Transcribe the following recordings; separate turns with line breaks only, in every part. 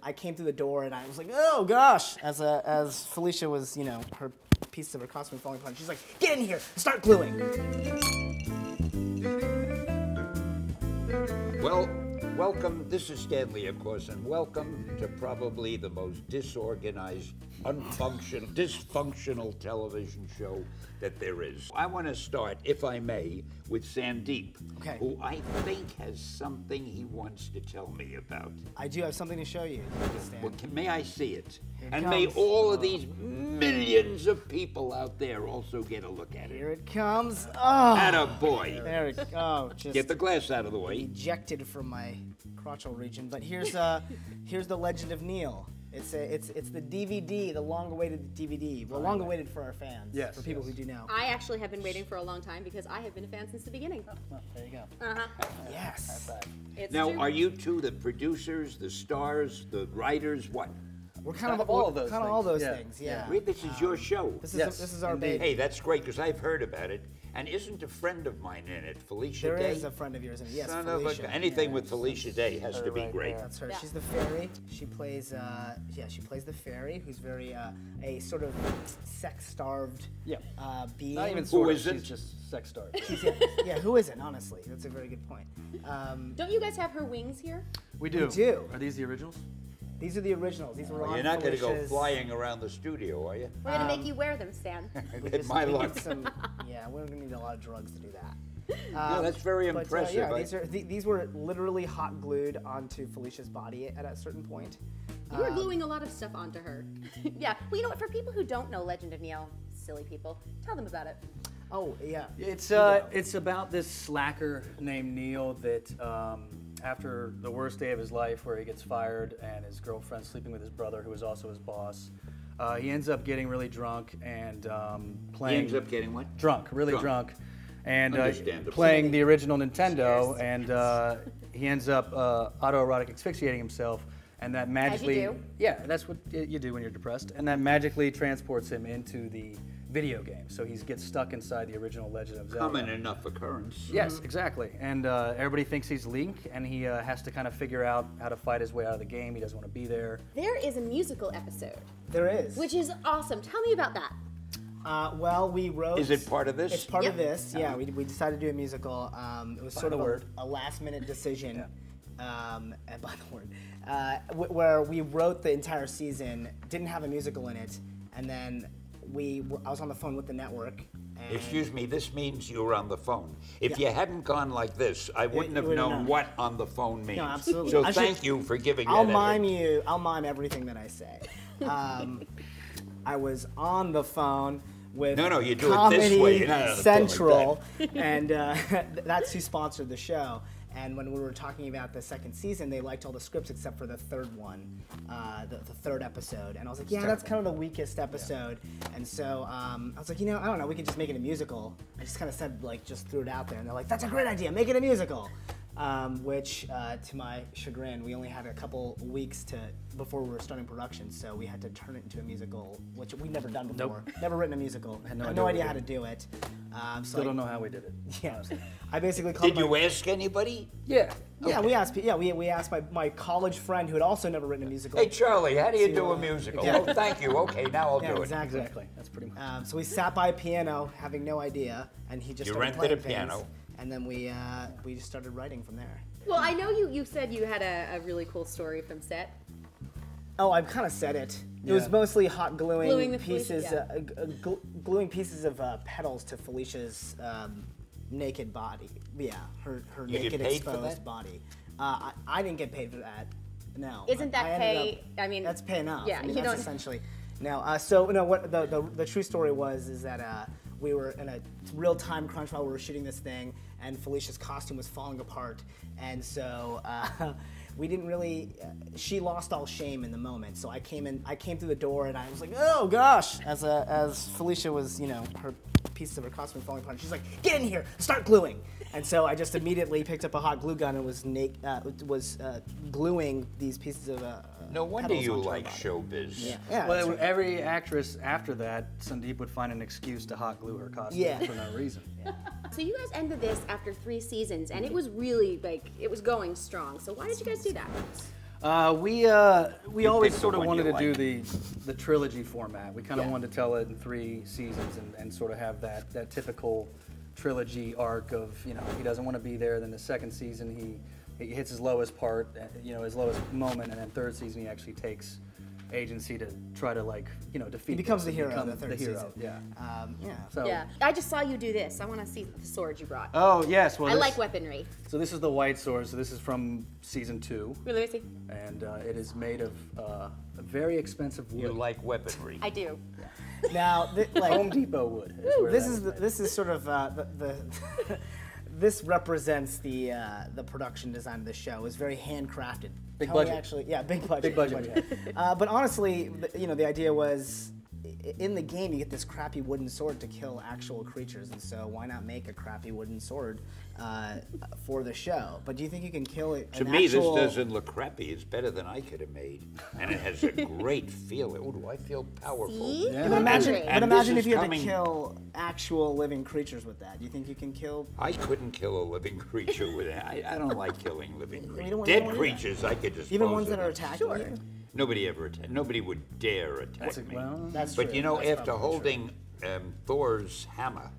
I came through the door and I was like, oh gosh, as Felicia was, you know, her pieces of her costume falling apart. She's like, get in here, start gluing.
Well, welcome. This is Stanley, of course, and welcome to probably the most disorganized, dysfunctional television show that there is. I want to start, if I may, with Sandeep, who I think has something he wants to tell me about.
I do have something to show you.
Well, may I see it?
Here it
and
comes.
may all of these millions of people out there also get a look at it.
Here it comes. Oh,
Attaboy.
there it goes. Just
Get the glass out of the way.
ejected from my crotchal region. But here's here's the Legend of Neil. It's the DVD, the long-awaited DVD. Well, long-awaited for our fans.
Yes.
For people who do know.
I actually have been waiting for a long time because I have been a fan since the beginning.
Well, there you go.
Yes.
It's
Now,
true.
are you two the producers, the stars, the writers, what?
We're kind of
all of those
kind of
things.
all those
Yeah.
things. Yeah.
Really, this is your show.
This is
Yes,
this is our
indeed.
baby.
Hey, that's great, because I've heard about it. And isn't a friend of mine in it, Felicia
There
Day?
is a friend of yours in it. Yes,
Son of a
Felicia.
gun. Anything with Felicia Day has to be
right
great.
there.
That's her.
Yeah.
She's the fairy. She plays, she plays the fairy, who's very a sort of sex-starved
Yeah.
being.
Not even
Who
sort of,
isn't?
she's just sex starved.
Yeah, who isn't? Honestly, that's a very good point.
Don't you guys have her wings here?
We do.
do.
Are these the originals?
These are the originals. These were on
You're not going to go
Felicia's-
flying around the studio, are you?
We're gonna make you wear them, Stan.
We
Get
just
my
needed
luck.
yeah, we're gonna need a lot of drugs to do that.
No, that's very
But
impressive.
yeah, these were literally hot glued onto Felicia's body at a certain point.
You were gluing a lot of stuff onto her. Yeah. Well, you know what? For people who don't know Legend of Neil, silly people, tell them about it.
Oh yeah.
It's about this slacker named Neil that after the worst day of his life, where he gets fired and his girlfriend's sleeping with his brother, who is also his boss, he ends up getting really drunk and
He
playing.
ends up getting what?
Drunk, really drunk, and
Understandable.
playing the original Nintendo, and he ends up autoerotic asphyxiating himself, and that magically,
do.
yeah, that's what you do when you're depressed, and that magically transports him into the video game. So he gets stuck inside the original Legend of Zelda.
Common enough occurrence.
Yes, exactly, and everybody thinks he's Link, and he has to kind of figure out how to fight his way out of the game. He doesn't want to be there.
There is a musical episode,
There is.
which is awesome. Tell me about that.
Well, we wrote.
Is it part of this?
It's part of
Yep.
this. Yeah, we decided to do a musical. It was sort
the
of
word.
a last-minute decision. And by the word, where we wrote the entire season, didn't have a musical in it, and then I was on the phone with the network. And
Excuse me, this means you were on the phone. If you hadn't gone like this, I wouldn't have
wouldn't
known
know.
what on the phone means.
No, absolutely.
So
I should-
thank you for giving
I'll
that
mime
image.
you. I'll mime everything that I say. I was on the phone with
No, you do it
Comedy
this way. You're not on the phone like
Central, and that's who sponsored the show. And when we were talking about the second season, they liked all the scripts except for the third one, the third episode. And I was like, yeah, that's kind of the weakest episode. And so I was like, I don't know, we could just make it a musical. I just kind of said, just threw it out there. And they're like, that's a great idea, make it a musical. Which, to my chagrin, we only had a couple weeks before we were starting production, so we had to turn it into a musical, which we'd never done before. Never written a musical. Had no idea how to do it.
Still don't know how we did it.
Yeah, I basically called
Did you ask anybody?
Yeah.
Yeah, we asked. Yeah, we asked my college friend who had also never written a musical.
Hey, Charlie, how do you
To,
do a musical?
yeah.
Oh, thank you. Okay, now I'll
Yeah,
do it.
exactly.
That's pretty much.
So we sat by a piano, having no idea, and he just
You
started
rented a
playing things,
piano.
and then we just started writing from there.
Well, I know you said you had a really cool story from set.
Oh, I've kind of said it. It
Yeah.
was mostly hot
Gluing
gluing
the
pieces,
Felicia,
gluing pieces of petals to Felicia's naked body. Yeah, her
You get
naked
paid for
exposed
that?
body. I didn't get paid for that. No.
Isn't that
I ended
pay? I mean,
that's pay enough.
Yeah,
I mean,
you
that's
don't.
essentially. No, so no. What the true story is that we were in a real time crunch while we were shooting this thing, and Felicia's costume was falling apart, and so we didn't really. She lost all shame in the moment. So I came through the door, and I was like, oh gosh, as Felicia was, her pieces of her costume falling apart. She's like, get in here, start gluing. And so I just immediately picked up a hot glue gun and was gluing these pieces of.
No wonder
petals
you
onto her
like
body.
showbiz.
Yeah.
Well,
that's right.
every actress after that, Sandeep would find an excuse to hot glue her costume
Yeah.
for no reason.
So you guys ended this after 3 seasons, and it was really it was going strong. So why did you guys do that?
We always
pick
sort
the
of
one
wanted
you
to do
like.
the trilogy format. We kind of wanted to tell it in 3 seasons and sort of have that typical trilogy arc of, you know, he doesn't want to be there. Then the second season he hits his lowest part, you know, his lowest moment, and then third season he actually takes agency to try to, like, you know, defeat.
He becomes the
this
hero
and
in the
become
third season.
Yeah.
Yeah.
So,
Yeah. I just saw you do this. I want to see the sword you brought.
Oh yes. Well,
I
this-
like weaponry.
So this is the white sword. So this is from season 2,
Really, let me see.
and it is made of a very expensive wood.
You like weaponry.
I do.
Now, like
Home Depot wood. Where
this
that
is
made.
this is sort of the this represents the production design of the show. It's very handcrafted.
Big
Tony
budget.
Actually, yeah, big budget.
Big budget.
But honestly, you know, the idea was in the game you get this crappy wooden sword to kill actual creatures, and so why not make a crappy wooden sword for the show? But do you think you can kill it?
To me, this doesn't look crappy. It's better than I could have made. And it has a great feel. Oh, do I feel powerful?
See?
Yeah.
But imagine,
And
but
this
imagine
is
if you had
coming-
to kill actual living creatures with that. Do you think you can kill?
I couldn't kill a living creature with it. I don't like killing living
don't
creatures.
wanna-
Dead
you don't wanna do that.
creatures, I could dispose
Even ones
of
that are
them.
attacking
Sure.
you?
Nobody would dare attack me.
Well,
That's
But
true.
you know,
That's
after
probably true.
holding Thor's hammer,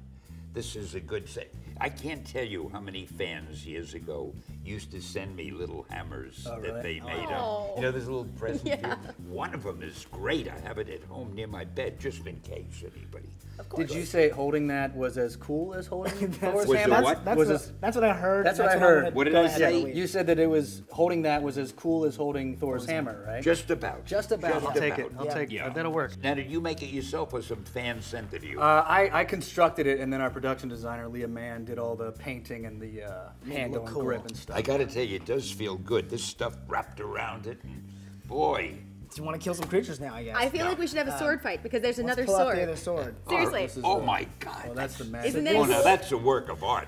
this is a good thing. I can't tell you how many fans years ago used to send me little hammers
Oh,
that
really?
they made
Oh.
up. You know, this little present.
Yeah.
One of them is great. I have it at home near my bed, just in case anybody.
Of course.
Did you say holding that was as cool as holding Thor's
Was
hammer?
the what?
That's,
Was
what,
this-
that's what I heard.
That's what I
I'm
heard.
gonna
What did
go
I
ahead
say?
and believe.
You said that it was holding that was as cool as holding Thor's hammer, right?
Just about.
Just about.
Just
I'll take it.
about.
I'll
Yeah.
take
Yeah.
it. That'll work.
Now, did you make it yourself or some fan sent it to you?
I constructed it, and then our production designer, Leah Mann, did all the painting and the handle and
cool.
grip and stuff.
I gotta tell you, it does feel good. This stuff wrapped around it, and boy.
Do you want to kill some creatures now? I guess.
I feel like we should have a sword fight because there's another
Let's pull out
sword.
the other sword.
Seriously.
This is
Oh
a-
my God.
Well, that's the
Isn't
magic.
that
Oh, now
cool?
that's a work of art.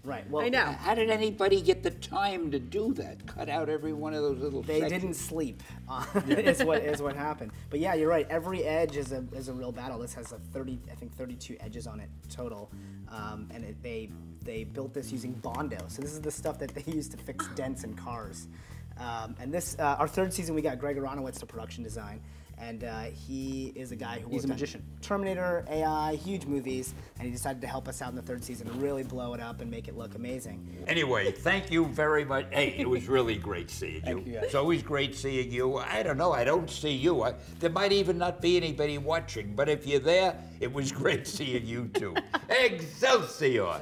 Right. Well,
I know.
How did anybody get the time to do that? Cut out every one of those little
They
sections.
didn't sleep. Is what happened. But yeah, you're right. Every edge is a real battle. This has 32 edges on it total, and they built this using Bondo. So this is the stuff that they use to fix dents in cars. And this our third season we got Greg Aronowitz to production design, and he is a guy who
He's a
worked on
magician.
Terminator, AI, huge movies, and he decided to help us out in the third season and really blow it up and make it look amazing.
Anyway, thank you very much. Hey, it was really great seeing you.
Thank you, guys.
It's always great seeing you. I don't know, I don't see you. There might even not be anybody watching, but if you're there, it was great seeing you too. Excelsior!